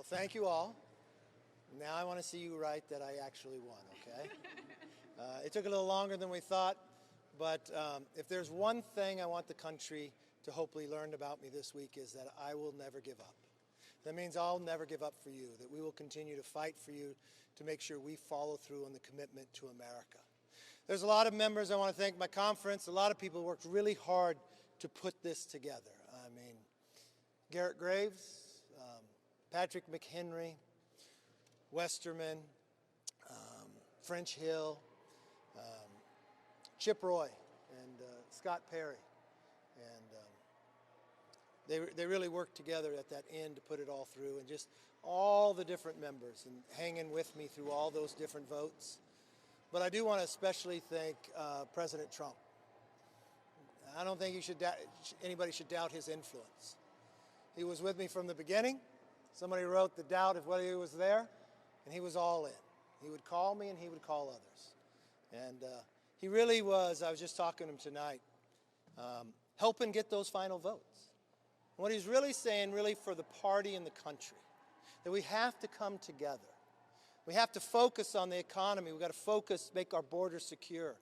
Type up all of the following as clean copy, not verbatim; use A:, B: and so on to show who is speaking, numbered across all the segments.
A: thank you all. Now I want to see you write that I actually won, okay? It took a little longer than we thought, but if there's one thing I want the country to hopefully learn about me this week is that I will never give up. That means I'll never give up for you, that we will continue to fight for you to make sure we follow through on the commitment to America. There's a lot of members I want to thank my conference. A lot of people worked really hard to put this together. I mean, Garrett Graves, Patrick McHenry, Westerman, French Hill, Chip Roy, and Scott Perry. And they really worked together at that end to put it all through, and just all the different members and hanging with me through all those different votes. But I do want to especially thank President Trump. I don't think anybody should doubt his influence. He was with me from the beginning. Somebody wrote the doubt of whether he was there, and he was all in. He would call me and he would call others. And he really was, I was just talking to him tonight, helping get those final votes. What he's really saying, really for the party and the country, that we have to come together. We have to focus on the economy. We've got to focus, make our borders secure.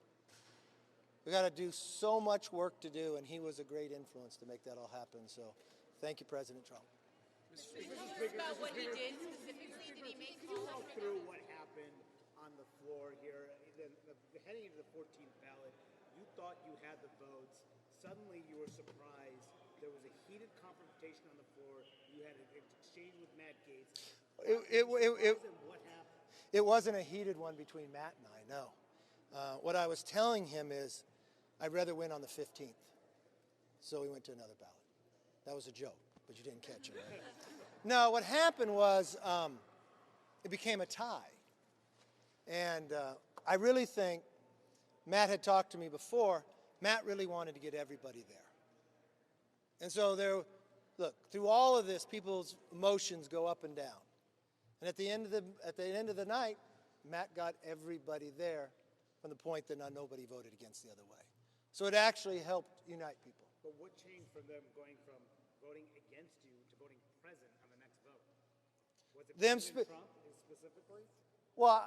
A: We've got to do so much work to do, and he was a great influence to make that all happen. So thank you, President Trump.
B: About what he did specifically, did he make
C: Could you walk through what happened on the floor here? Heading into the 14th ballot, you thought you had the votes. Suddenly you were surprised. There was a heated confrontation on the floor. You had an exchange with Matt Gaetz. What happened?
A: It wasn't a heated one between Matt and I, no. What I was telling him is, I'd rather win on the 15th. So we went to another ballot. That was a joke, but you didn't catch it, right? No, what happened was it became a tie. And I really think Matt had talked to me before. Matt really wanted to get everybody there. And so look, through all of this, people's emotions go up and down. And at the end of the night, Matt got everybody there from the point that nobody voted against the other way. So it actually helped unite people.
C: But what changed from them going from voting against you to voting present on the next vote? Was it President Trump specifically?
A: Well,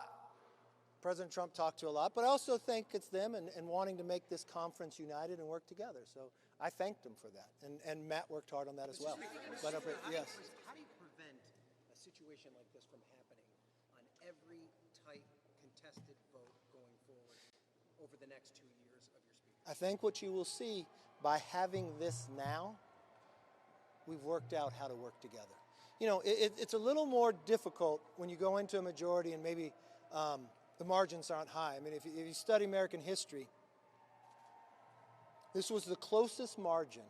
A: President Trump talked to a lot, but I also think it's them and wanting to make this conference united and work together. So I thanked them for that. And Matt worked hard on that as well.
D: But yes. How do you prevent a situation like this from happening on every tight, contested vote going forward over the next 2 years of your speech?
A: I think what you will see by having this now, we've worked out how to work together. You know, it's a little more difficult when you go into a majority and maybe the margins aren't high. I mean, if you study American history, this was the closest margin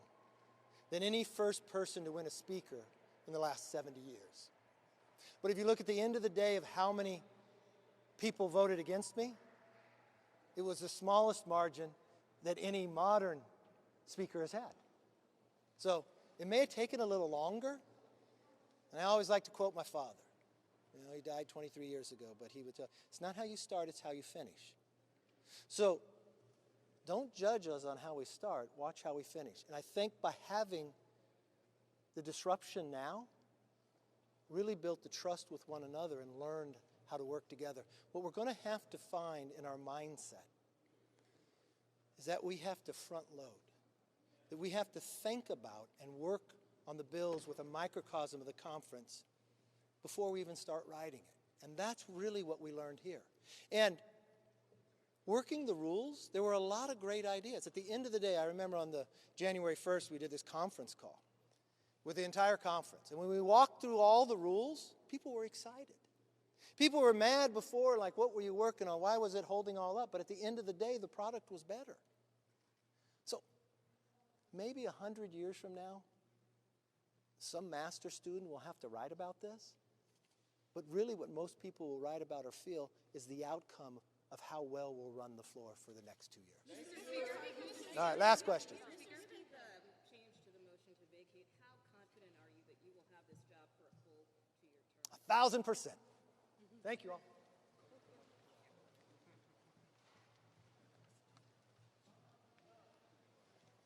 A: than any first person to win a speaker in the last 70 years. But if you look at the end of the day of how many people voted against me, it was the smallest margin that any modern speaker has had. So it may have taken a little longer, and I always like to quote my father. You know, he died 23 years ago, but he would tell, it's not how you start, it's how you finish. So don't judge us on how we start, watch how we finish. And I think by having the disruption now, really built the trust with one another and learned how to work together. What we're going to have to find in our mindset is that we have to front load, that we have to think about and work on the bills with a microcosm of the conference before we even start writing it. And that's really what we learned here. And working the rules, there were a lot of great ideas. At the end of the day, I remember on the January 1st, we did this conference call with the entire conference. And when we walked through all the rules, people were excited. People were mad before, like, what were you working on? Why was it holding all up? But at the end of the day, the product was better. So maybe 100 years from now, some master student will have to write about this. But really what most people will write about or feel is the outcome of how well we'll run the floor for the next 2 years. All right, last question.
B: Speaker, the change to the motion to vacate, how confident are you that you will have this job for a full 2-year term?
A: 1,000%. Thank you all.